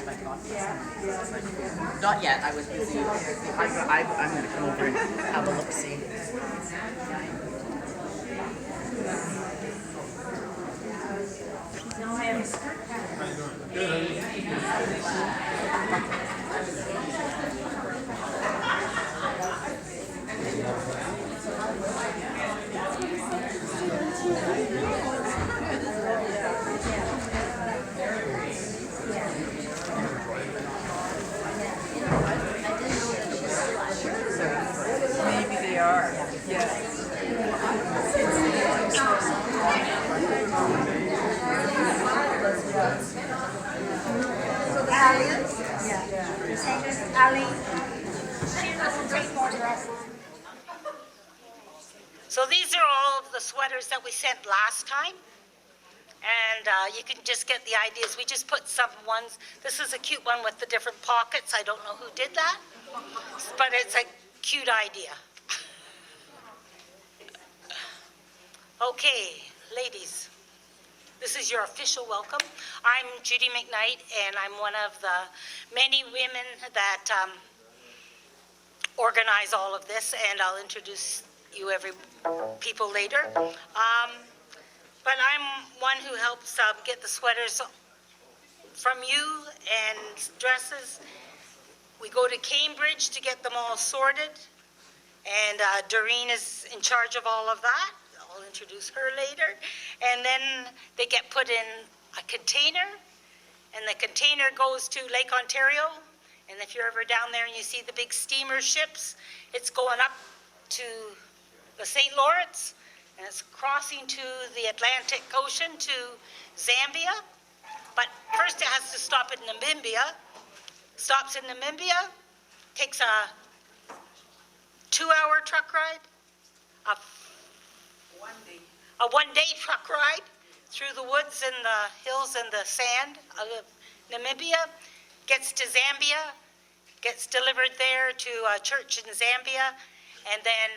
my thoughts. Not yet. I was busy. I'm going to come over and have a look-see. Maybe they are. Yes. So these are all of the sweaters that we sent last time. And you can just get the ideas. We just put some ones. This is a cute one with the different pockets. I don't know who did that, but it's a cute idea. Okay, ladies, this is your official welcome. I'm Judy McKnight, and I'm one of the many women that organize all of this, and I'll introduce you people later. But I'm one who helps get the sweaters from you and dresses. We go to Cambridge to get them all sorted, and Doreen is in charge of all of that. I'll introduce her later. And then they get put in a container, and the container goes to Lake Ontario. And if you're ever down there and you see the big steamer ships, it's going up to the St. Lawrence, and it's crossing to the Atlantic Ocean to Zambia. But first it has to stop in Namibia. Stops in Namibia, takes a 2-hour truck ride, a one-day truck ride through the woods and the hills and the sand of Namibia, gets to Zambia, gets delivered there to a church in Zambia, and then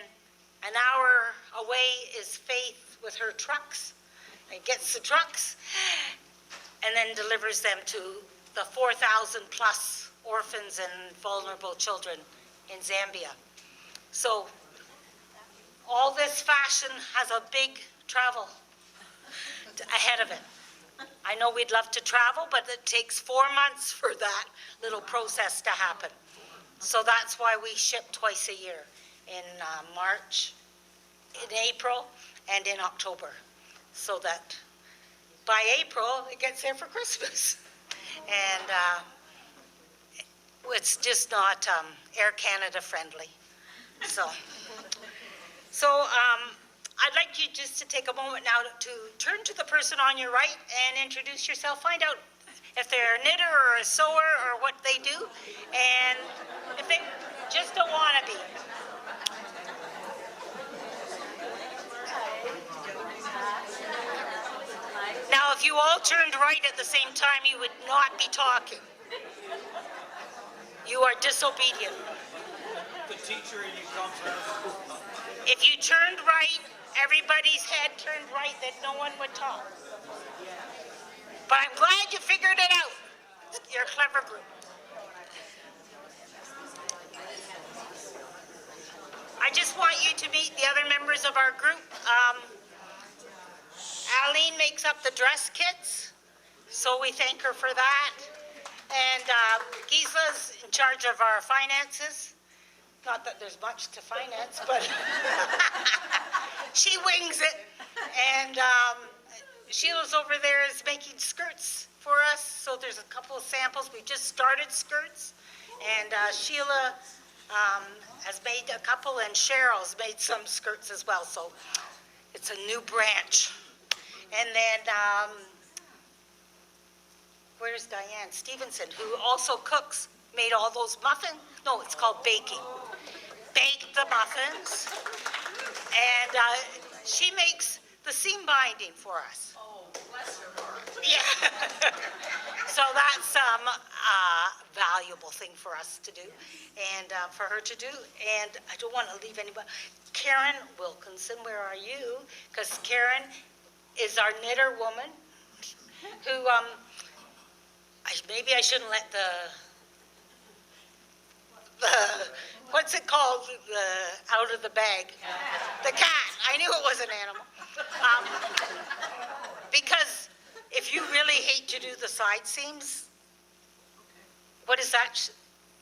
an hour away is Faith with her trucks, and gets the trucks, and then delivers them to the 4,000 plus orphans and vulnerable children in Zambia. So all this fashion has a big travel ahead of it. I know we'd love to travel, but it takes 4 months for that little process to happen. So that's why we ship twice a year, in March, in April, and in October, so that by April it gets there for Christmas. And it's just not Air Canada friendly. So I'd like you just to take a moment now to turn to the person on your right and introduce yourself. Find out if they're a knitter or a sewer or what they do, and if they just a wannabe. Now, if you all turned right at the same time, you would not be talking. You are disobedient. The teacher you come from. If you turned right, everybody's head turned right, then no one would talk. But I'm glad you figured it out. You're a clever group. I just want you to meet the other members of our group. Aline makes up the dress kits, so we thank her for that. And Gisla's in charge of our finances. Not that there's much to finance, but she wings it. And Sheila's over there is making skirts for us, so there's a couple of samples. We just started skirts, and Sheila has made a couple, and Cheryl's made some skirts as well, so it's a new branch. And then, where's Diane Stevenson, who also cooks, made all those muffins? No, it's called baking. Baked the muffins. And she makes the seam binding for us. Oh, bless her heart. Yeah. So that's a valuable thing for us to do, and for her to do. And I don't want to leave anybody. Karen Wilkinson, where are you? Because Karen is our knitter woman who, I maybe I shouldn't let the what's it called, the out of the bag? The cat. I knew it was an animal. Because if you really hate to do the side seams, what is that?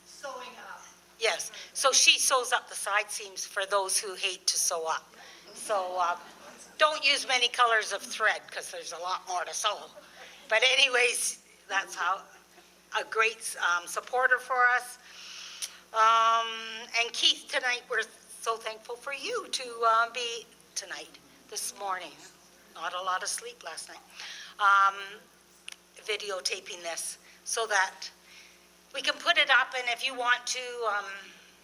Sewing up. Yes, so she sews up the side seams for those who hate to sew up. So don't use many colors of thread because there's a lot more to sew. But anyways, that's how a great supporter for us. And Keith, tonight we're so thankful for you to be tonight, this morning. Not a lot of sleep last night. Videotaping this so that we can put it up, and if you want to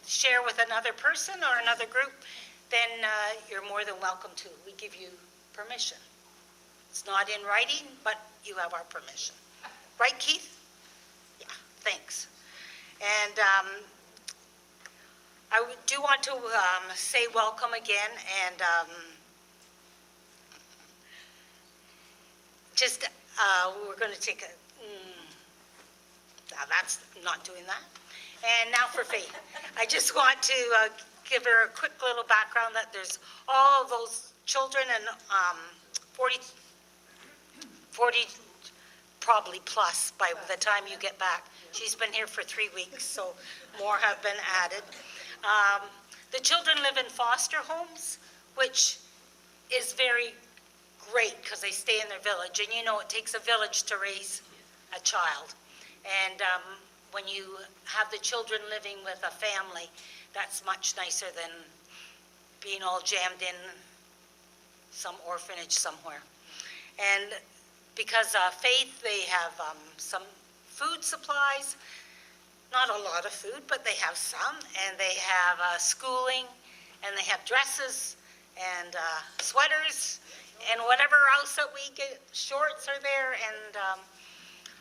share with another person or another group, then you're more than welcome to. We give you permission. It's not in writing, but you have our permission. Right, Keith? Yeah, thanks. And I do want to say welcome again, and just we're going to take a... that's not doing that. And now for Faith. I just want to give her a quick little background that there's all of those children and 40 probably plus by the time you get back. She's been here for 3 weeks, so more have been added. The children live in foster homes, which is very great because they stay in their village. And you know, it takes a village to raise a child. And when you have the children living with a family, that's much nicer than being all jammed in some orphanage somewhere. And because Faith, they have some food supplies, not a lot of food, but they have some, and they have schooling, and they have dresses and sweaters, and whatever else that we get, shorts are there. And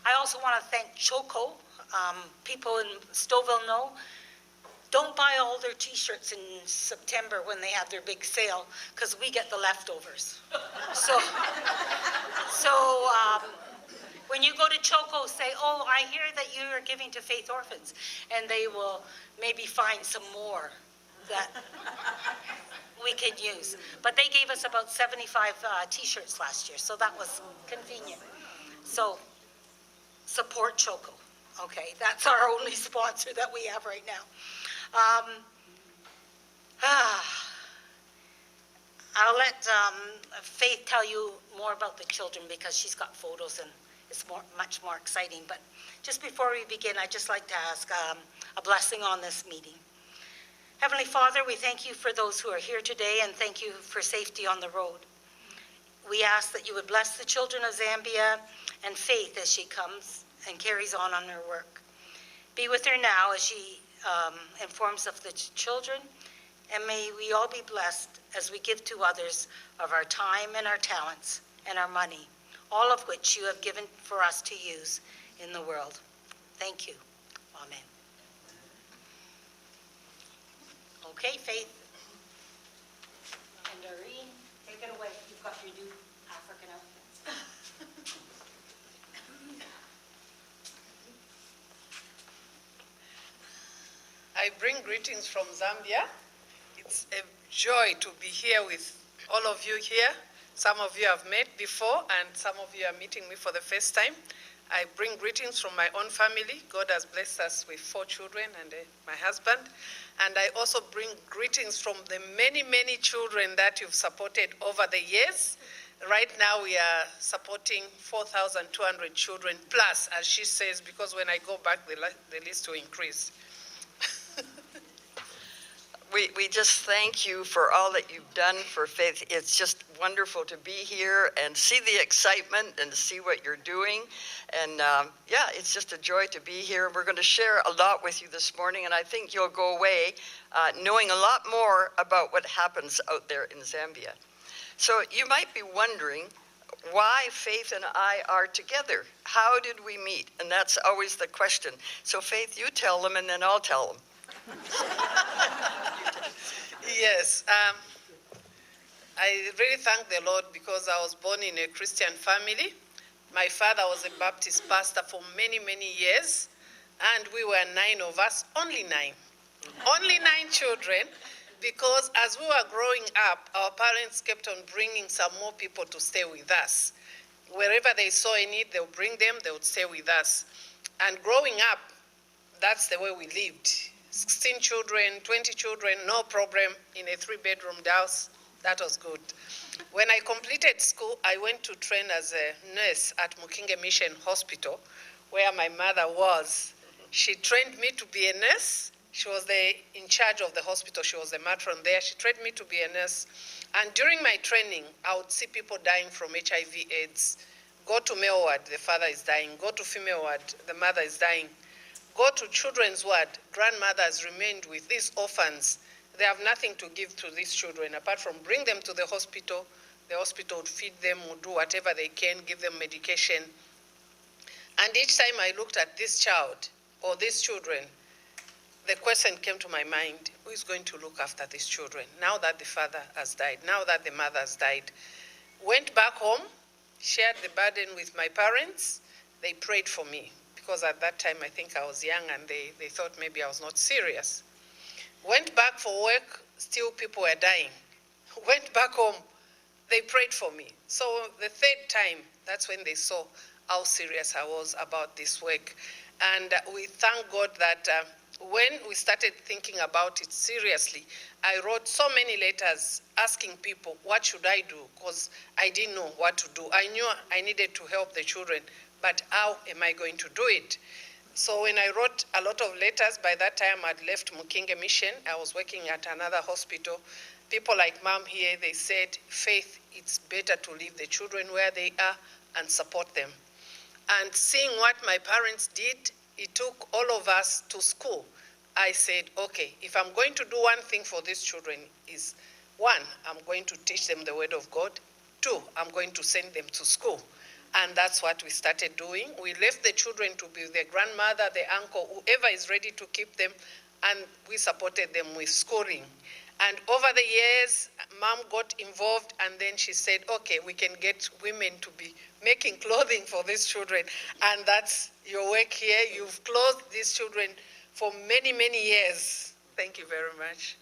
I also want to thank Choco. People in Stouffville know, don't buy all their t-shirts in September when they have their big sale, because we get the leftovers. So when you go to Choco, say, oh, I hear that you are giving to Faith Orphans, and they will maybe find some more that we could use. But they gave us about 75 t-shirts last year, so that was convenient. So support Choco. Okay, that's our only sponsor that we have right now. I'll let Faith tell you more about the children because she's got photos and it's much more exciting. But just before we begin, I'd just like to ask a blessing on this meeting. Heavenly Father, we thank you for those who are here today and thank you for safety on the road. We ask that you would bless the children of Zambia and Faith as she comes and carries on her work. Be with her now as she informs of the children, and may we all be blessed as we give to others of our time and our talents and our money, all of which you have given for us to use in the world. Thank you. Amen. Okay, Faith. And Doreen, take it away. You've got your new African outfits. I bring greetings from Zambia. It's a joy to be here with all of you here. Some of you have met before and some of you are meeting me for the first time. I bring greetings from my own family. God has blessed us with 4 children and my husband. And I also bring greetings from the many, many children that you've supported over the years. Right now we are supporting 4,200 children plus, as she says, because when I go back, the list will increase. We just thank you for all that you've done for Faith. It's just wonderful to be here and see the excitement and to see what you're doing. And yeah, it's just a joy to be here. We're going to share a lot with you this morning, and I think you'll go away knowing a lot more about what happens out there in Zambia. So you might be wondering why Faith and I are together. How did we meet? And that's always the question. So Faith, you tell them and then I'll tell them. Yes, I really thank the Lord because I was born in a Christian family. My father was a Baptist pastor for many, many years, and we were 9 of us, only 9. Only 9 children, because as we were growing up, our parents kept on bringing some more people to stay with us. Wherever they saw a need, they would bring them, they would stay with us. And growing up, that's the way we lived. 16 children, 20 children, no problem in a 3-bedroom house. That was good. When I completed school, I went to train as a nurse at Mukinge Mission Hospital, where my mother was. She trained me to be a nurse. She was in charge of the hospital. She was the matron there. She trained me to be a nurse. And during my training, I would see people dying from HIV/AIDS. Go to male ward, the father is dying. Go to female ward, the mother is dying. Go to children's ward, grandmothers remained with these orphans. They have nothing to give to these children apart from bring them to the hospital. The hospital would feed them, would do whatever they can, give them medication. And each time I looked at this child or these children, the question came to my mind, who is going to look after these children now that the father has died, now that the mother has died? Went back home, shared the burden with my parents. They prayed for me because at that time I think I was young and they thought maybe I was not serious. Went back for work, still people were dying. Went back home, they prayed for me. So the 3rd time, that's when they saw how serious I was about this work. And we thank God that when we started thinking about it seriously, I wrote so many letters asking people, what should I do? Because I didn't know what to do. I knew I needed to help the children, but how am I going to do it? So when I wrote a lot of letters, by that time I'd left Mukinge Mission. I was working at another hospital. People like Mom here, they said, Faith, it's better to leave the children where they are and support them. And seeing what my parents did, it took all of us to school. I said, okay, if I'm going to do one thing for these children is, 1, I'm going to teach them the word of God. 2, I'm going to send them to school. And that's what we started doing. We left the children to be their grandmother, their uncle, whoever is ready to keep them, and we supported them with schooling. And over the years, Mom got involved, and then she said, okay, we can get women to be making clothing for these children. And that's your work here. You've clothed these children for many, many years. Thank you very much.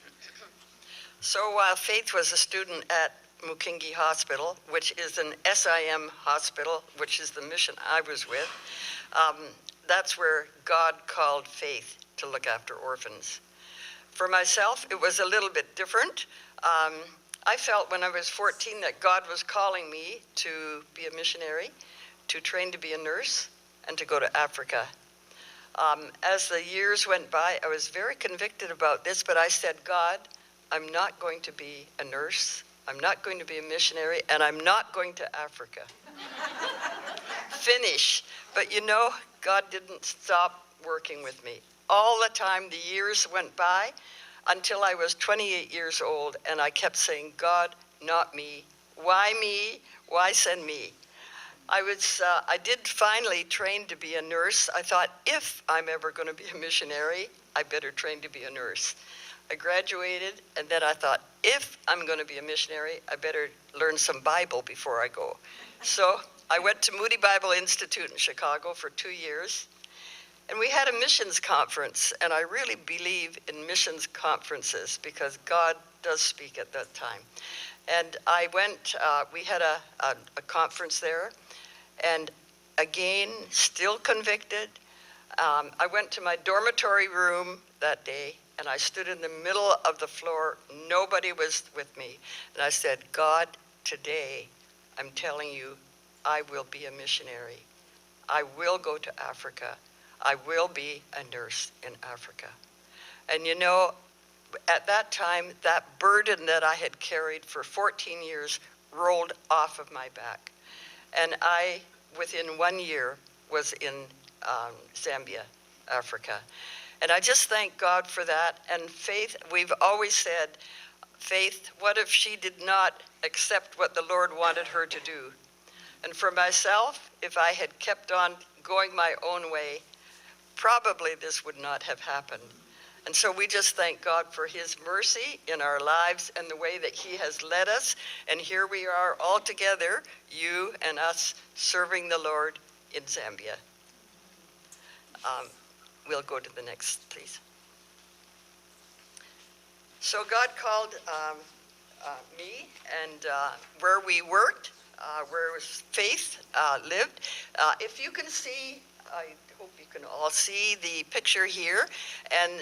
So Faith was a student at Mukingi Hospital, which is an SIM hospital, which is the mission I was with. That's where God called Faith to look after orphans. For myself, it was a little bit different. I felt when I was 14 that God was calling me to be a missionary, to train to be a nurse, and to go to Africa. As the years went by, I was very convicted about this, but I said, God, I'm not going to be a nurse, I'm not going to be a missionary, and I'm not going to Africa. Finish. But you know, God didn't stop working with me. All the time, the years went by until I was 28 years old, and I kept saying, God, not me. Why me? Why send me? I did finally train to be a nurse. I thought, if I'm ever going to be a missionary, I better train to be a nurse. I graduated, and then I thought, if I'm going to be a missionary, I better learn some Bible before I go. So I went to Moody Bible Institute in Chicago for 2 years, and we had a missions conference, and I really believe in missions conferences because God does speak at that time. And I went, we had a conference there, and again, still convicted. I went to my dormitory room that day, and I stood in the middle of the floor. Nobody was with me. And I said, God, today, I'm telling you, I will be a missionary. I will go to Africa. I will be a nurse in Africa. And you know, at that time, that burden that I had carried for 14 years rolled off of my back. And I, within 1 year, was in Zambia, Africa. And I just thank God for that. And Faith, we've always said, Faith, what if she did not accept what the Lord wanted her to do? And for myself, if I had kept on going my own way, probably this would not have happened. And so we just thank God for his mercy in our lives and the way that he has led us. And here we are all together, you and us, serving the Lord in Zambia. We'll go to the next, please. So God called me and where we worked, where Faith lived. If you can see, I hope you can all see the picture here, and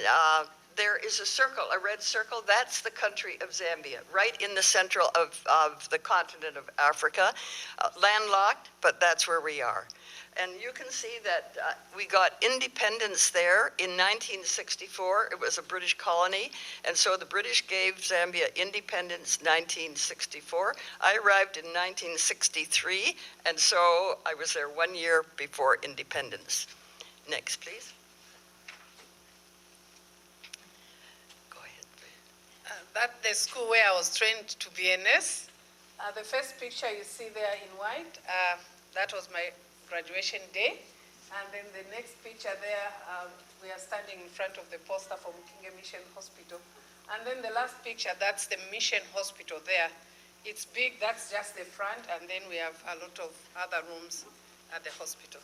there is a circle, a red circle. That's the country of Zambia, right in the central of the continent of Africa, landlocked, but that's where we are. And you can see that we got independence there in 1964. It was a British colony, and so the British gave Zambia independence 1964. I arrived in 1963, and so I was there 1 year before independence. Next, please. Go ahead. That's the school where I was trained to be a nurse. The first picture you see there in white, that was my graduation day. And then the next picture there, we are standing in front of the poster from King Mission Hospital. And then the last picture, that's the Mission Hospital there. It's big, that's just the front, and then we have a lot of other rooms at the hospital.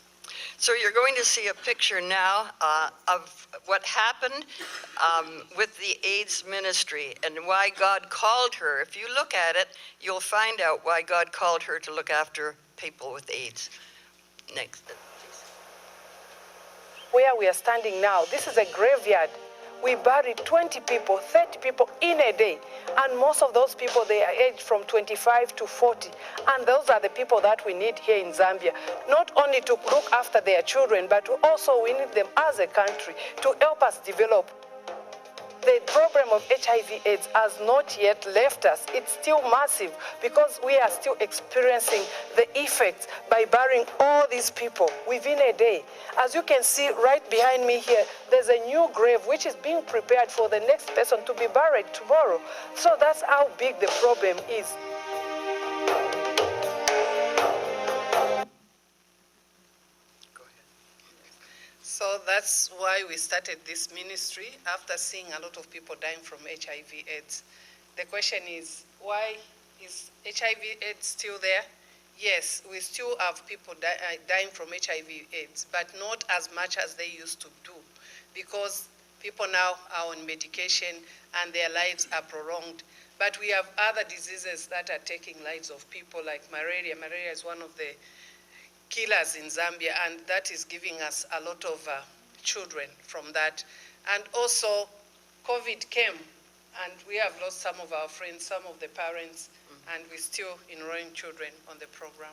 So you're going to see a picture now of what happened with the AIDS ministry and why God called her. If you look at it, you'll find out why God called her to look after people with AIDS. Next, please. Where we are standing now, this is a graveyard. We buried 20 people, 30 people in a day. And most of those people, they are aged from 25 to 40. And those are the people that we need here in Zambia. Not only to look after their children, but also we need them as a country to help us develop. The problem of HIV/AIDS has not yet left us. It's still massive because we are still experiencing the effects by burying all these people within a day. As you can see right behind me here, there's a new grave which is being prepared for the next person to be buried tomorrow. So that's how big the problem is. So that's why we started this ministry after seeing a lot of people dying from HIV/AIDS. The question is, why is HIV/AIDS still there? Yes, we still have people dying from HIV/AIDS, but not as much as they used to do, because people now are on medication and their lives are prolonged. But we have other diseases that are taking lives of people, like malaria. Malaria is one of the killers in Zambia, and that is giving us a lot of children from that. And also, COVID came, and we have lost some of our friends, some of the parents, and we're still enrolling children on the program.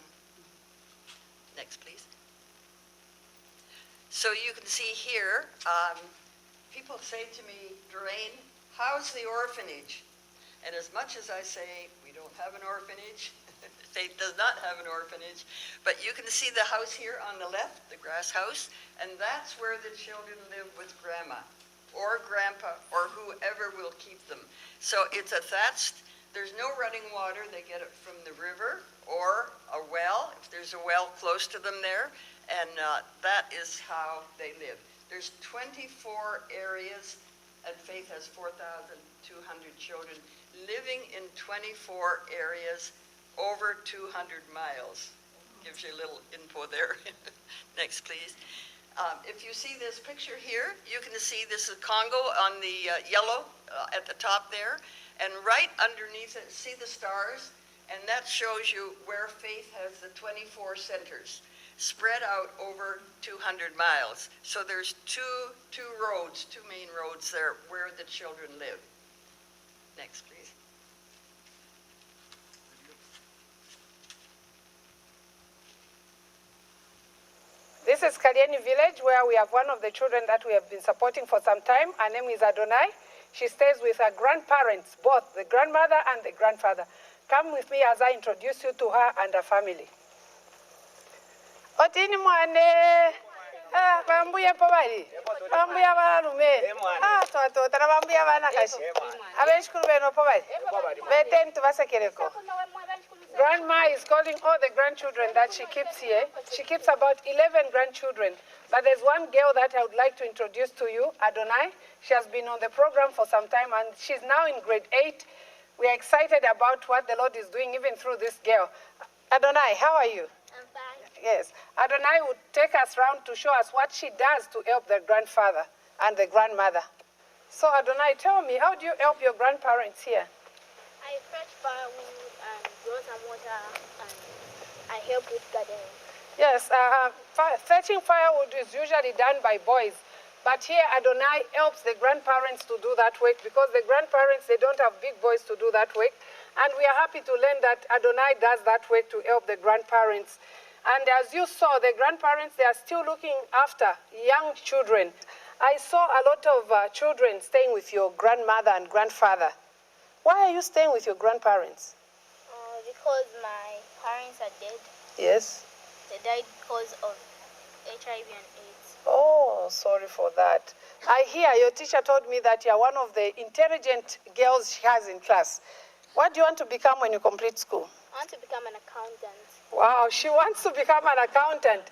Next, please. So you can see here, people say to me, Doreen, how's the orphanage? And as much as I say, we don't have an orphanage, Faith does not have an orphanage, but you can see the house here on the left, the grass house, and that's where the children live with grandma or grandpa or whoever will keep them. So it's a thatched, there's no running water, they get it from the river or a well, if there's a well close to them there, and that is how they live. There's 24 areas, and Faith has 4,200 children living in 24 areas, over 200 miles. Gives you a little info there. Next, please. If you see this picture here, you can see this is Congo on the yellow at the top there. And right underneath it, see the stars? And that shows you where Faith has the 24 centers spread out over 200 miles. So there's two main roads there where the children live. Next, please. This is Kalyani Village, where we have one of the children that we have been supporting for some time. Her name is Adonai. She stays with her grandparents, both the grandmother and the grandfather. Come with me as I introduce you to her and her family. Otini mwane, bambuya pabali, bambuya banalume, tara bambuya banakashi. Abeshkuru beno pabali, beten tubasekereko. Grandma is calling all the grandchildren that she keeps here. She keeps about 11 grandchildren. But there's one girl that I would like to introduce to you, Adonai. She has been on the program for some time, and she's now in grade 8. We are excited about what the Lord is doing even through this girl. Adonai, how are you? I'm fine. Yes. Adonai would take us round to show us what she does to help the grandfather and the grandmother. So Adonai, tell me, how do you help your grandparents here? I fetch firewood and grow some water, and I help with gardening. Yes, fetching firewood is usually done by boys. But here Adonai helps the grandparents to do that work because the grandparents, they don't have big boys to do that work. And we are happy to learn that Adonai does that work to help the grandparents. And as you saw, the grandparents, they are still looking after young children. I saw a lot of children staying with your grandmother and grandfather. Why are you staying with your grandparents? Because my parents are dead. Yes. They died because of HIV and AIDS. Oh, sorry for that. I hear your teacher told me that you're one of the intelligent girls she has in class. What do you want to become when you complete school? I want to become an accountant. Wow, she wants to become an accountant.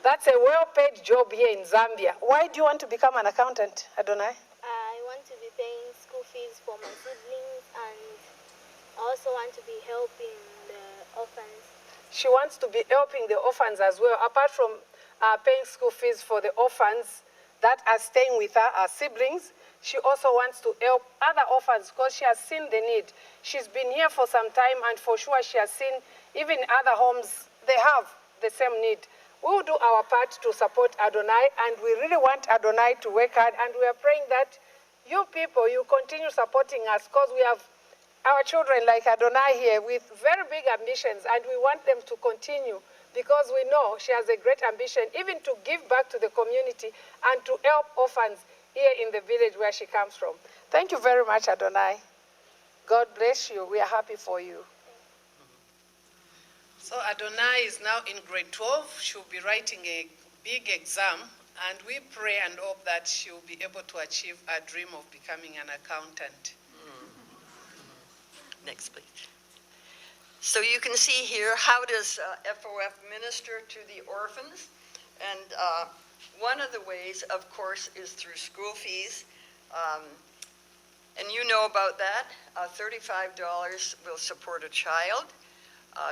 That's a well-paid job here in Zambia. Why do you want to become an accountant, Adonai? I want to be paying school fees for my siblings, and I also want to be helping the orphans. She wants to be helping the orphans as well. Apart from paying school fees for the orphans that are staying with her, her siblings, she also wants to help other orphans because she has seen the need. She's been here for some time, and for sure she has seen even other homes, they have the same need. We will do our part to support Adonai, and we really want Adonai to work hard, and we are praying that you people, you continue supporting us because we have our children like Adonai here with very big ambitions, and we want them to continue because we know she has a great ambition even to give back to the community and to help orphans here in the village where she comes from. Thank you very much, Adonai. God bless you. We are happy for you. So Adonai is now in grade 12. She'll be writing a big exam, and we pray and hope that she'll be able to achieve her dream of becoming an accountant. Next, please. So you can see here, how does FOF minister to the orphans? And one of the ways, of course, is through school fees. And you know about that. $35 will support a child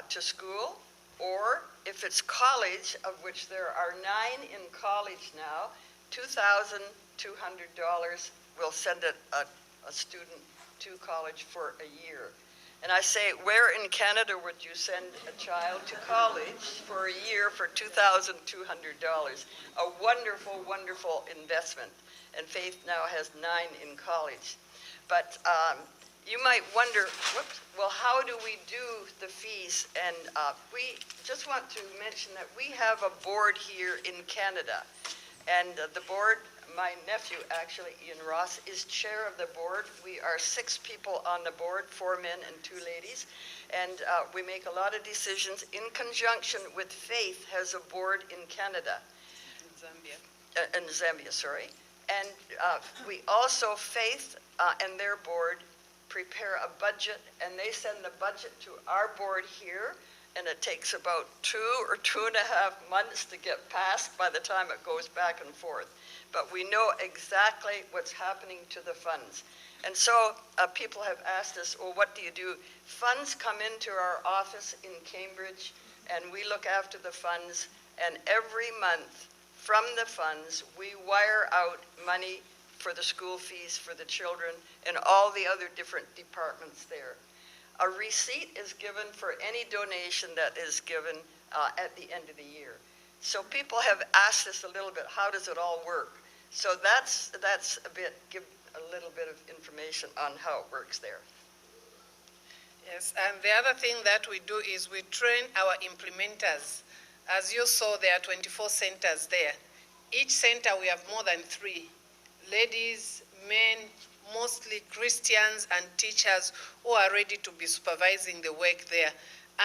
to school, or if it's college, of which there are 9 in college now, $2,200 will send a student to college for a year. And I say, where in Canada would you send a child to college for a year for $2,200? A wonderful, wonderful investment. And Faith now has 9 in college. But you might wonder, well, how do we do the fees? And we just want to mention that we have a board here in Canada. And the board, my nephew, actually, Ian Ross, is chair of the board. We are 6 people on the board, 4 men and 2 ladies. And we make a lot of decisions in conjunction with Faith has a board in Canada. In Zambia, sorry. And we also, Faith and their board, prepare a budget, and they send the budget to our board here, and it takes about 2 or 2.5 months to get passed by the time it goes back and forth. But we know exactly what's happening to the funds. And so people have asked us, well, what do you do? Funds come into our office in Cambridge, and we look after the funds, and every month from the funds, we wire out money for the school fees for the children and all the other different departments there. A receipt is given for any donation that is given at the end of the year. So people have asked us a little bit, how does it all work? So that's a bit, give a little bit of information on how it works there. Yes, and the other thing that we do is we train our implementers. As you saw, there are 24 centers there. Each center we have more than 3. Ladies, men, mostly Christians and teachers who are ready to be supervising the work there.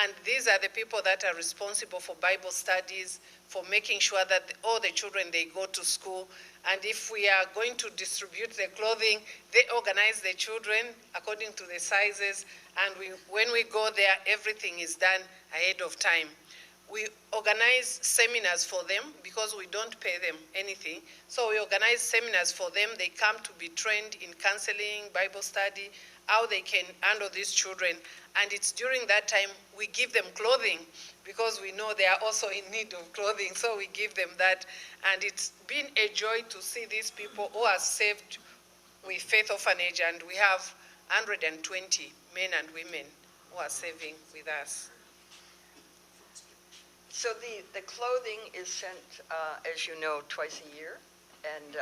And these are the people that are responsible for Bible studies, for making sure that all the children, they go to school. And if we are going to distribute the clothing, they organize the children according to the sizes. And when we go there, everything is done ahead of time. We organize seminars for them because we don't pay them anything. So we organize seminars for them. They come to be trained in counseling, Bible study, how they can handle these children. And it's during that time we give them clothing because we know they are also in need of clothing. So we give them that. And it's been a joy to see these people who are saved with Faith Orphanage. And we have 120 men and women who are serving with us. So the clothing is sent, as you know, twice a year. And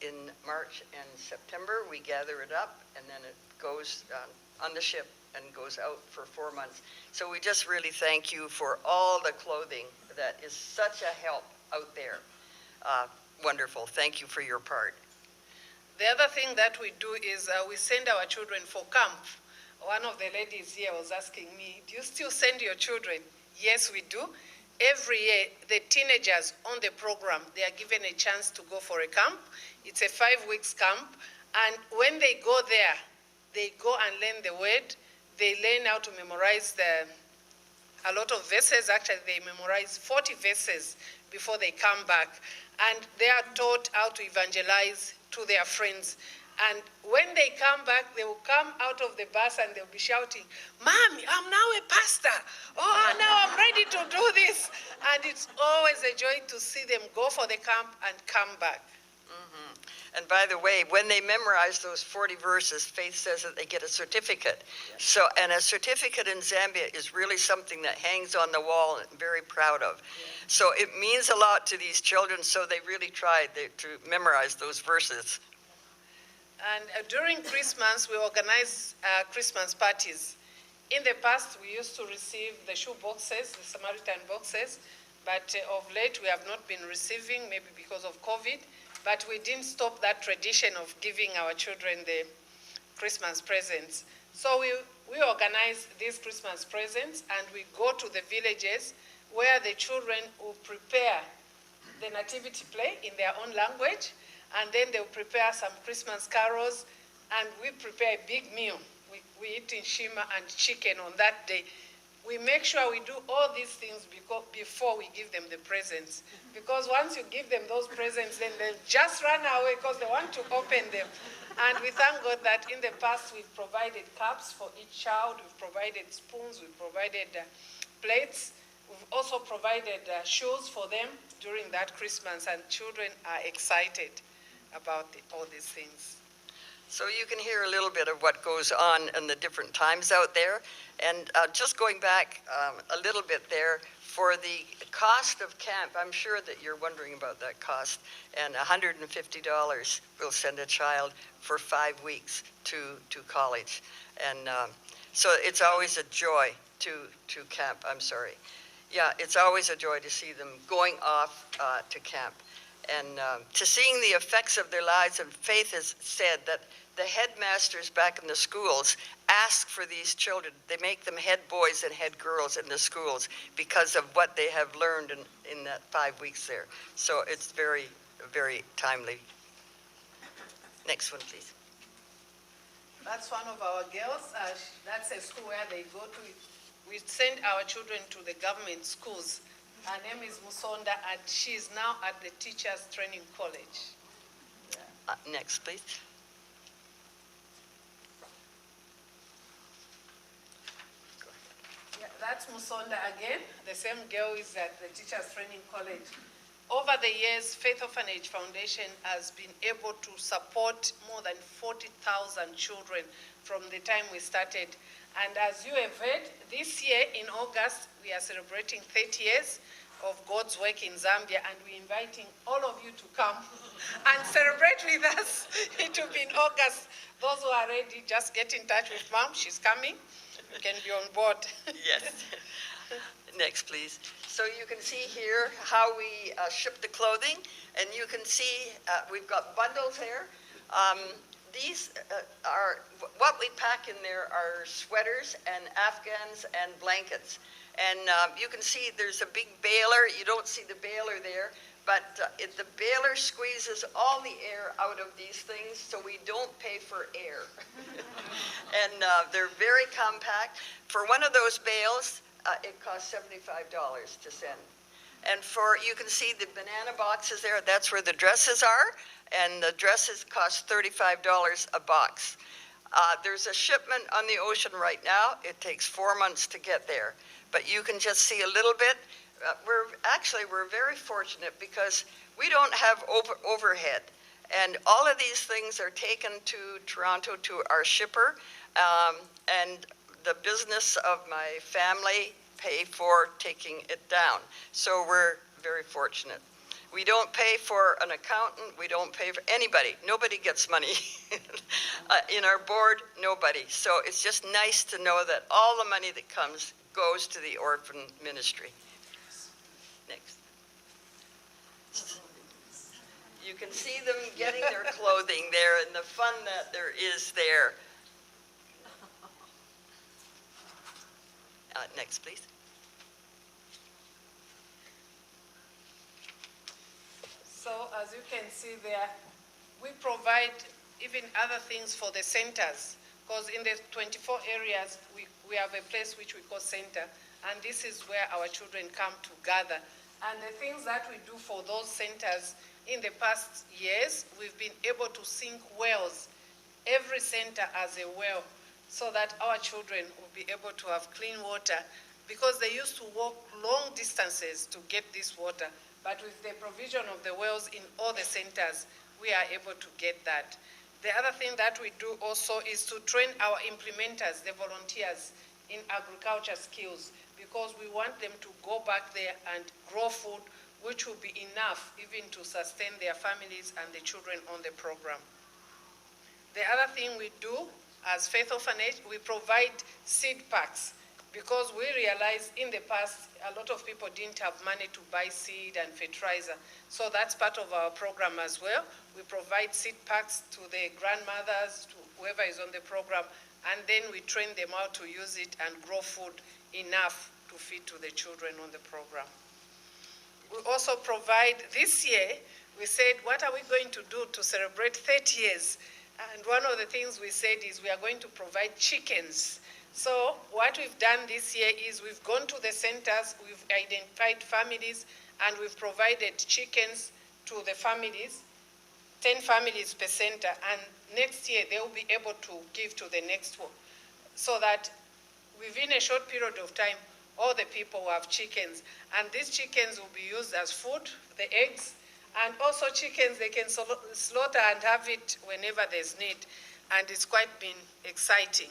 in March and September, we gather it up, and then it goes on the ship and goes out for 4 months. So we just really thank you for all the clothing that is such a help out there. Wonderful. Thank you for your part. The other thing that we do is we send our children for camp. One of the ladies here was asking me, do you still send your children? Yes, we do. Every year, the teenagers on the program, they are given a chance to go for a camp. It's a 5 weeks camp. And when they go there, they go and learn the word. They learn how to memorize a lot of verses. Actually, they memorize 40 verses before they come back. And they are taught how to evangelize to their friends. And when they come back, they will come out of the bus and they'll be shouting, "Mommy, I'm now a pastor. Oh, now I'm ready to do this." And it's always a joy to see them go for the camp and come back. Mm-hmm. And by the way, when they memorize those 40 verses, Faith says that they get a certificate. So, and a certificate in Zambia is really something that hangs on the wall and I'm very proud of. So it means a lot to these children, so they really tried to memorize those verses. And during Christmas, we organize Christmas parties. In the past, we used to receive the shoe boxes, the Samaritan boxes, but of late we have not been receiving, maybe because of COVID, but we didn't stop that tradition of giving our children the Christmas presents. So we organize these Christmas presents and we go to the villages where the children will prepare the nativity play in their own language, and then they'll prepare some Christmas carols, and we prepare a big meal. We eat in shima and chicken on that day. We make sure we do all these things before we give them the presents. Because once you give them those presents, then they'll just run away because they want to open them. And we thank God that in the past we've provided cups for each child, we've provided spoons, we've provided plates. We've also provided shoes for them during that Christmas, and children are excited about all these things. So you can hear a little bit of what goes on in the different times out there. And just going back a little bit there, for the cost of camp, I'm sure that you're wondering about that cost, and $150 will send a child for 5 weeks to college. And so it's always a joy to camp, I'm sorry. Yeah, it's always a joy to see them going off to camp. And to seeing the effects of their lives. And Faith has said that the headmasters back in the schools ask for these children. They make them head boys and head girls in the schools because of what they have learned in that 5 weeks there. So it's very, very timely. Next one, please. That's one of our girls. That's a school where they go to. We send our children to the government schools. Her name is Musonda, and she is now at the Teachers Training College. Next, please. Yeah, that's Musonda again. The same girl is at the Teachers Training College. Over the years, Faith Orphanage Foundation has been able to support more than 40,000 children from the time we started. And as you have heard, this year in August, we are celebrating 30 years of God's work in Zambia, and we're inviting all of you to come and celebrate with us. It will be in August. Those who are ready, just get in touch with Mom. She's coming. You can be on board. Yes. Next, please. So you can see here how we ship the clothing, and you can see we've got bundles here. these are, what we pack in there are sweaters and Afghans and blankets. And you can see there's a big baler. You don't see the baler there, but the baler squeezes all the air out of these things, so we don't pay for air. And they're very compact. For one of those bales, it costs $75 to send. And you can see the banana boxes there, that's where the dresses are, and the dresses cost $35 a box. There's a shipment on the ocean right now. It takes 4 months to get there, but you can just see a little bit. We're very fortunate because we don't have overhead, and all of these things are taken to Toronto to our shipper, and the business of my family pay for taking it down. So we're very fortunate. We don't pay for an accountant. We don't pay for anybody. Nobody gets money. In our board, nobody. So it's just nice to know that all the money that comes goes to the orphan ministry. Next. You can see them getting their clothing there and the fun that there is there. Next, please. So as you can see there, we provide even other things for the centers, because in the 24 areas, we have a place which we call center, and this is where our children come to gather. And the things that we do for those centers, in the past years, we've been able to sink wells. Every center has a well, so that our children will be able to have clean water, because they used to walk long distances to get this water. But with the provision of the wells in all the centers, we are able to get that. The other thing that we do also is to train our implementers, the volunteers, in agriculture skills, because we want them to go back there and grow food, which will be enough even to sustain their families and the children on the program. The other thing we do as Faith Orphanage, we provide seed packs, because we realized in the past a lot of people didn't have money to buy seed and fertilizer. So that's part of our program as well. We provide seed packs to the grandmothers, to whoever is on the program, and then we train them how to use it and grow food enough to feed to the children on the program. We also provide, this year, we said, what are we going to do to celebrate 30 years? And one of the things we said is we are going to provide chickens. So what we've done this year is we've gone to the centers, we've identified families, and we've provided chickens to the families, 10 families per center, and next year they will be able to give to the next one. So that within a short period of time, all the people will have chickens. And these chickens will be used as food, the eggs, and also chickens, they can slaughter and have it whenever there's need. And it's quite been exciting.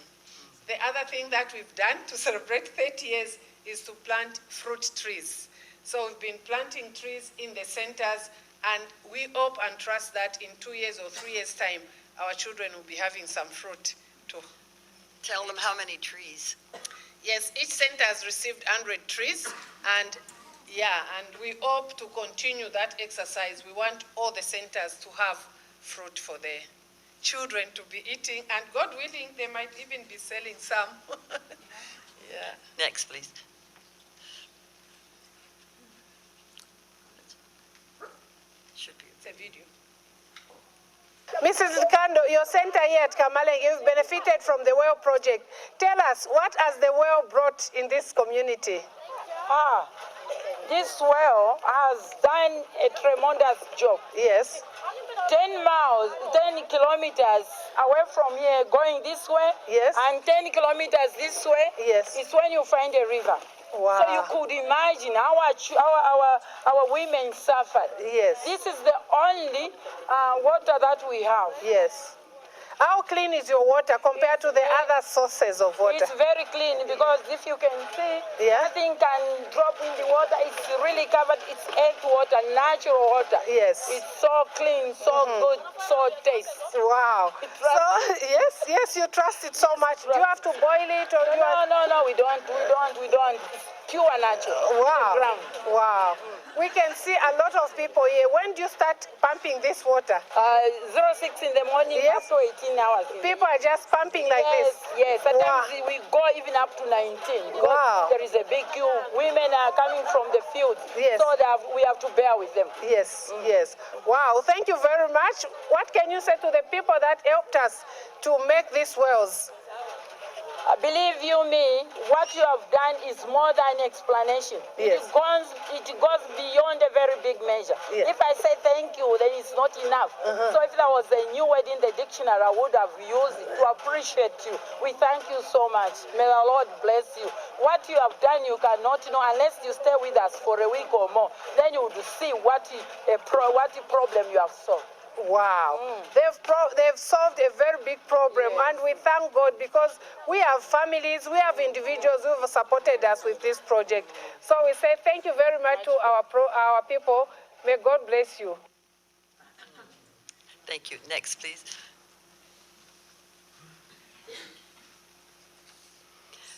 The other thing that we've done to celebrate 30 years is to plant fruit trees. So we've been planting trees in the centers, and we hope and trust that in 2 years or 3 years' time, our children will be having some fruit too. Tell them how many trees. Yes, each center has received 100 trees, and we hope to continue that exercise. We want all the centers to have fruit for the children to be eating, and God willing, they might even be selling some. Yeah. Next, please. Should be. It's a video. Mrs. Kando, your center here at Kamaleng, you've benefited from the well project. Tell us, what has the well brought in this community? This well has done a tremendous job. Yes. 10 miles, 10 kilometers away from here, going this way, Yes. and 10 kilometers this way, Yes. is when you find a river. Wow. So you could imagine how our women suffered. Yes. This is the only water that we have. Yes. How clean is your water compared to the other sources of water? It's very clean, because if you can see, Yeah. nothing can drop in the water. It's really covered. It's earth water, natural water. Yes. It's so clean, so good, so tasty. Wow. So, yes, you trust it so much. Do you have to boil it, or do you have... No, we don't. It's pure natural. Wow. Ground. Wow. We can see a lot of people here. When do you start pumping this water? 06 in the morning, Yes. up to 18 hours. People are just pumping like this. Yes. Sometimes Wow. we go even up to 19. Because Wow. there is a big queue. Women are coming from the field. Yes. So we have to bear with them. Yes, yes. Wow, thank you very much. What can you say to the people that helped us to make these wells? Believe you me, what you have done is more than explanation. Yes. It goes beyond a very big measure. Yes. If I say thank you, then it's not enough. So if there was a new word in the dictionary, I would have used it to appreciate you. We thank you so much. May the Lord bless you. What you have done, you cannot know unless you stay with us for a week or more. Then you would see what problem you have solved. Wow. They've solved a very big problem, and we thank God because we have families, we have individuals who have supported us with this project. So we say thank you very much to our people. May God bless you. Thank you. Next, please.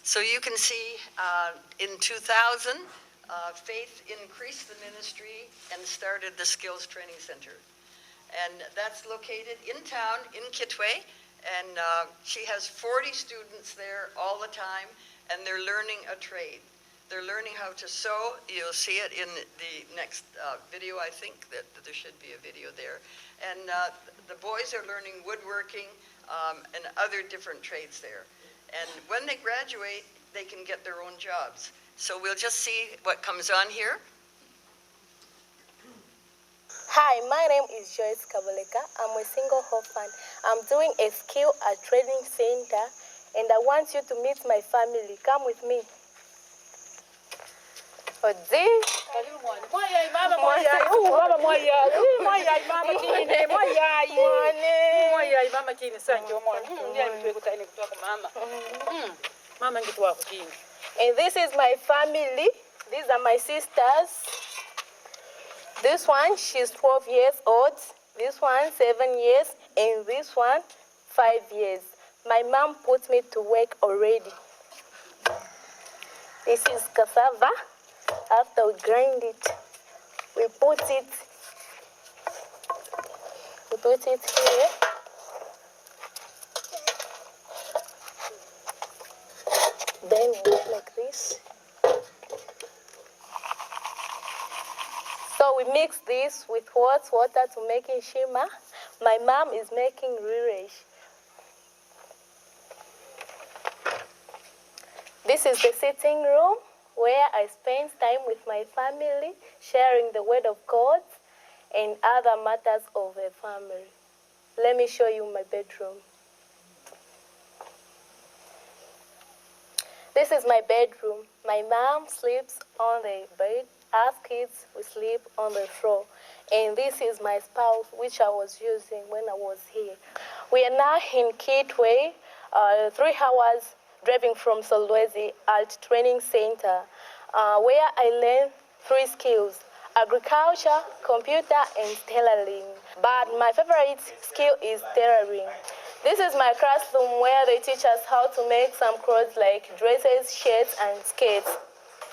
So you can see in 2000, Faith increased the ministry and started the Skills Training Center. And that's located in town, in Kitwe, and she has 40 students there all the time, and they're learning a trade. They're learning how to sew. You'll see it in the next video, I think, that there should be a video there. And the boys are learning woodworking and other different trades there. And when they graduate, they can get their own jobs. So we'll just see what comes on here. Hi, my name is Joyce Kaboleka. I'm a single orphan. I'm doing a skill at training center, and I want you to meet my family. Come with me. Odi. And this is my family. These are my sisters. This one, she's 12 years old. This one, 7 years. And this one, 5 years. My mom put me to work already. This is cassava. After we grind it, we put it here. Then we do it like this. So we mix this with hot water to make it shimmer. My mom is making relish. This is the sitting room where I spend time with my family, sharing the word of God and other matters of the family. Let me show you my bedroom. This is my bedroom. My mom sleeps on the bed. Us kids, we sleep on the floor. And this is my spouse, which I was using when I was here. We are now in Kitwe, 3 hours driving from Solwezi at training center, where I learned 3 skills: agriculture, computer, and tailoring. But my favorite skill is tailoring. This is my classroom where they teach us how to make some clothes like dresses, shirts, and skirts.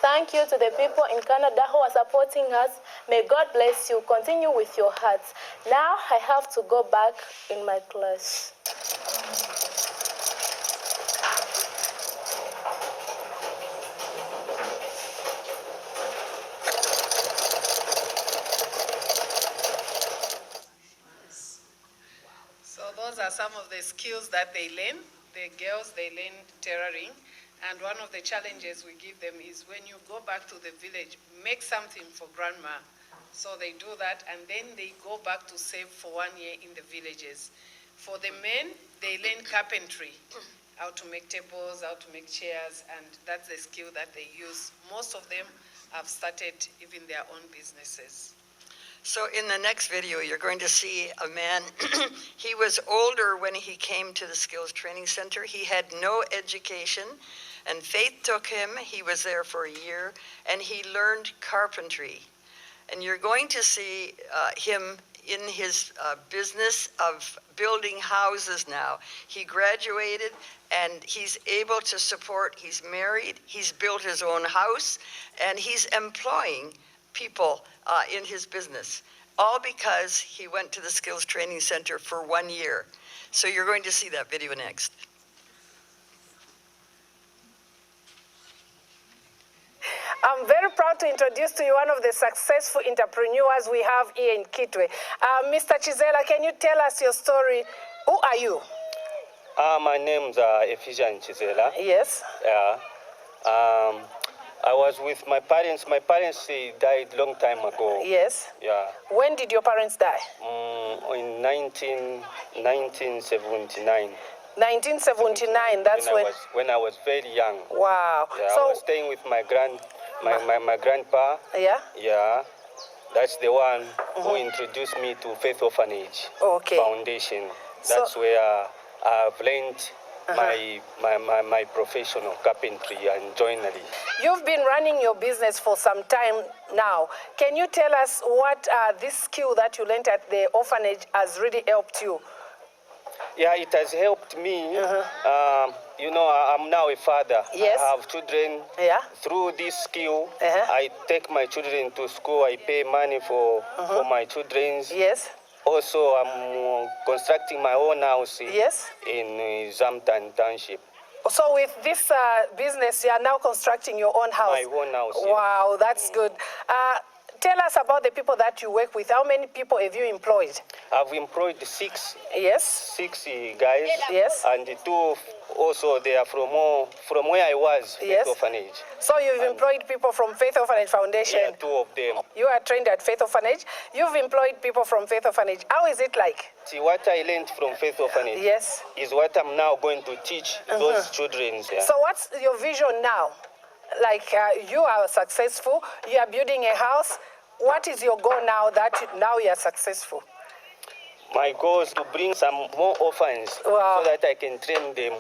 Thank you to the people in Canada who are supporting us. May God bless you. Continue with your hearts. Now I have to go back in my class. So those are some of the skills that they learn. The girls, they learn tailoring. And one of the challenges we give them is when you go back to the village, make something for grandma. So they do that, and then they go back to save for 1 year in the villages. For the men, they learn carpentry, how to make tables, how to make chairs, and that's the skill that they use. Most of them have started even their own businesses. So in the next video, you're going to see a man. He was older when he came to the Skills Training Center. He had no education, and Faith took him. He was there for a year, and he learned carpentry. And you're going to see him in his business of building houses now. He graduated, and he's able to support, he's married, he's built his own house, and he's employing people in his business, all because he went to the Skills Training Center for 1 year. So you're going to see that video next. I'm very proud to introduce to you one of the successful entrepreneurs we have here in Kitwe. Mr. Chizela, can you tell us your story? Who are you? My name's Ephesian Chizela. Yes. Yeah. I was with my parents. My parents died long time ago. Yes. Yeah. When did your parents die? In 1979. 1979, that's when I was very young. Wow. Yeah, So, I was staying with my grandpa. yeah? Yeah. That's the one who introduced me to Faith Orphanage Foundation. That's where I've learned my profession of carpentry and joinery. You've been running your business for some time now. Can you tell us what this skill that you learned at the orphanage has really helped you? Yeah, it has helped me. You know, I'm now a father. Yes. I have children. Yeah. Through this skill, I take my children to school. I pay money for my children. Yes. Also, I'm constructing my own house Yes. in Zamtan Township. So with this business, you are now constructing your own house? My own house. Wow, that's good. Tell us about the people that you work with. How many people have you employed? I've employed six. Yes. 6 guys. Yes. And the 2 also, they are from where I was, Yes. Faith Orphanage. So you've employed people from Faith Orphanage Foundation? Yeah, 2 of them. You are trained at Faith Orphanage. You've employed people from Faith Orphanage. How is it like? See, what I learned from Faith Orphanage Yes. is what I'm now going to teach those children. Yeah. So what's your vision now? Like you are successful, you are building a house. What is your goal now that now you are successful? My goal is to bring some more orphans so that I can train them.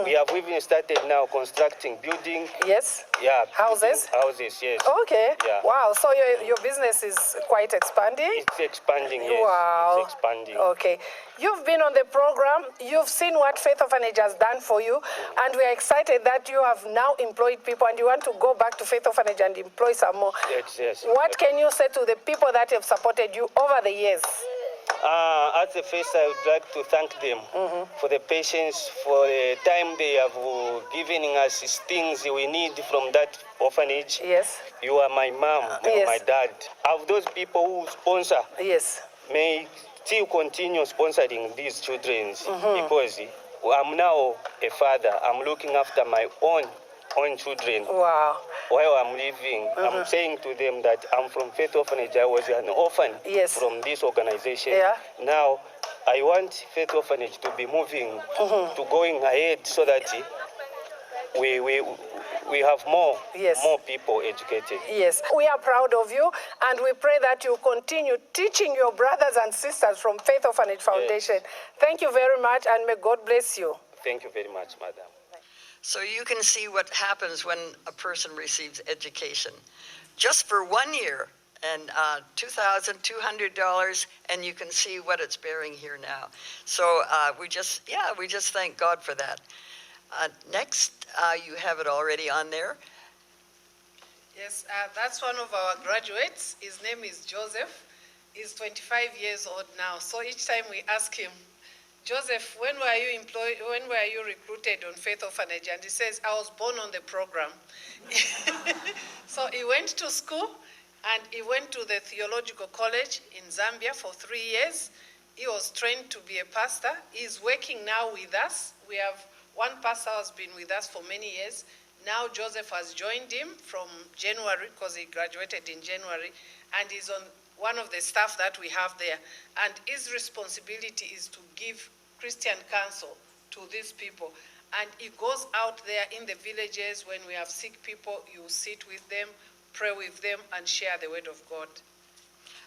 We have even started now constructing building. Yes. Yeah. Houses? Houses, yes. Okay. Yeah. Wow. So your business is quite expanding? It's expanding, yes. Wow. It's expanding. Okay. You've been on the program. You've seen what Faith Orphanage has done for you. And we are excited that you have now employed people and you want to go back to Faith Orphanage and employ some more. Yes. What can you say to the people that have supported you over the years? At the first, I would like to thank them for the patience, for the time they have given us things we need from that orphanage. Yes. You are my mom, Yes. my dad. Of those people who sponsor, Yes. may still continue sponsoring these children because I'm now a father. I'm looking after my own children. Wow. While I'm living, I'm saying to them that I'm from Faith Orphanage. I was an orphan from this organization. Yeah. Now, I want Faith Orphanage to be moving, to going ahead so that we have more people educated. Yes, we are proud of you and we pray that you continue teaching your brothers and sisters from Faith Orphanage Foundation. Yes. Thank you very much and may God bless you. Thank you very much, madam. So you can see what happens when a person receives education. Just for 1 year and $2,200, and you can see what it's bearing here now. So we just thank God for that. Next, you have it already on there. Yes, that's one of our graduates. His name is Joseph. He's 25 years old now. So each time we ask him, Joseph, when were you employed? When were you recruited on Faith Orphanage? And he says, I was born on the program. So he went to school and he went to the theological college in Zambia for 3 years. He was trained to be a pastor. He's working now with us. We have one pastor who has been with us for many years. Now Joseph has joined him from January because he graduated in January and he's on one of the staff that we have there. And his responsibility is to give Christian counsel to these people. And he goes out there in the villages when we have sick people, you sit with them, pray with them, and share the word of God.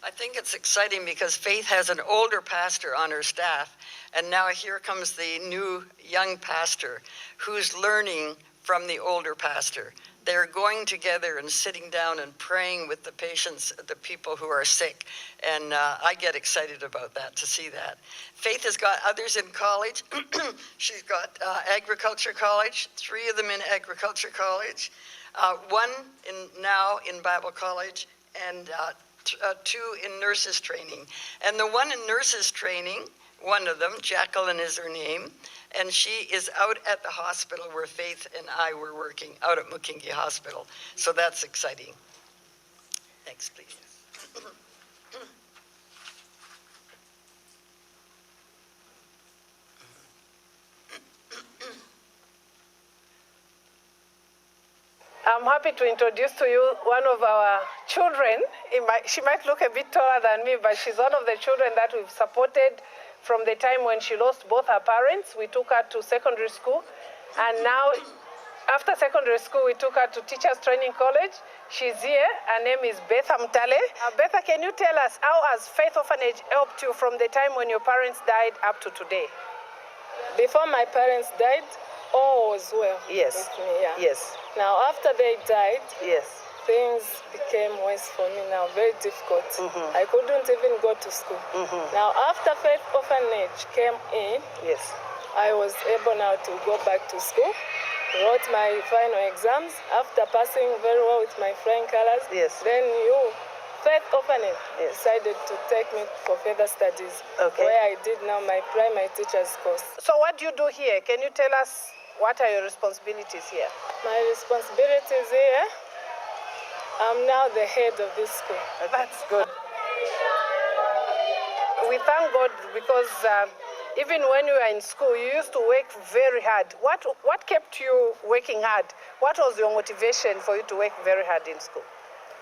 I think it's exciting because Faith has an older pastor on her staff, and now here comes the new young pastor who's learning from the older pastor. They're going together and sitting down and praying with the patients, the people who are sick. And I get excited about that, to see that. Faith has got others in college. She's got agriculture college, 3 of them in agriculture college, 1 now in Bible college, and 2 in nurses training. And the one in nurses training, one of them, Jacqueline is her name, and she is out at the hospital where Faith and I were working, out at Mukingi Hospital. So that's exciting. Next, please. I'm happy to introduce to you one of our children. She might look a bit taller than me, but she's one of the children that we've supported from the time when she lost both her parents. We took her to secondary school, and now after secondary school, we took her to Teachers Training College. She's here. Her name is Betha Mtale. Betha, can you tell us how has Faith Orphanage helped you from the time when your parents died up to today? Before my parents died, all was well. Yes. With me, yeah. Yes. Now, after they died, yes, things became worse for me now, very difficult. I couldn't even go to school. Now, after Faith Orphanage came in, yes, I was able now to go back to school, wrote my final exams. After passing very well with my flying colors, yes, then Faith Orphanage decided to take me for further studies, where I did now my primary teacher's course. So what do you do here? Can you tell us what are your responsibilities here? My responsibilities here, I'm now the head of this school. That's good. We thank God because even when you were in school, you used to work very hard. What kept you working hard? What was your motivation for you to work very hard in school?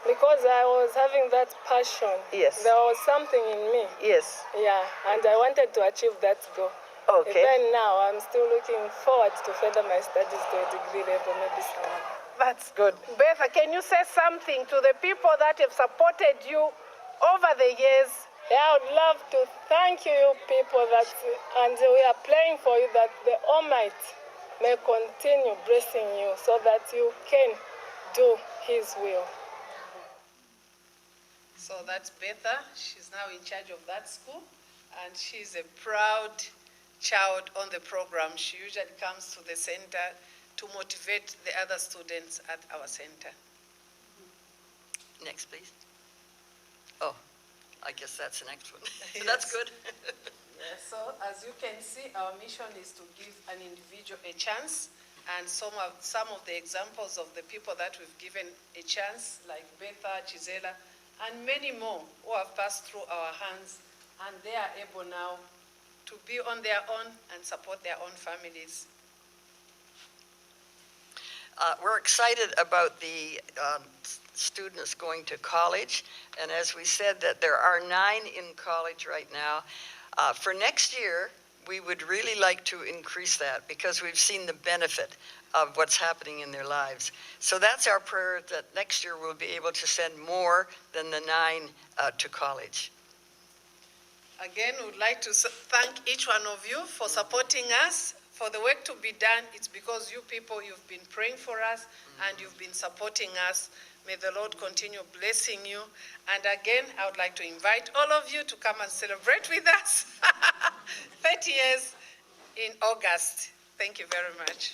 Because I was having that passion. Yes. There was something in me. Yes. Yeah, and I wanted to achieve that goal. Okay. Even now, I'm still looking forward to further my studies to a degree level, maybe someone. That's good. Betha, can you say something to the people that have supported you over the years? Yeah, I would love to thank you people and we are praying for you that the Almighty may continue blessing you so that you can do His will. So that's Betha. She's now in charge of that school, and she's a proud child on the program. She usually comes to the center to motivate the other students at our center. Next, please. Oh, I guess that's the next one. Yes. That's good. Yeah, so as you can see, our mission is to give an individual a chance, and some of the examples of the people that we've given a chance, like Betha, Chisela, and many more who have passed through our hands, and they are able now to be on their own and support their own families. We're excited about the students going to college, and as we said that there are 9 in college right now. For next year, we would really like to increase that because we've seen the benefit of what's happening in their lives. So that's our prayer, that next year we'll be able to send more than the 9 to college. Again, we would like to thank each one of you for supporting us. For the work to be done, it's because you people, you've been praying for us and you've been supporting us. May the Lord continue blessing you. And again, I would like to invite all of you to come and celebrate with us 30 years in August. Thank you very much.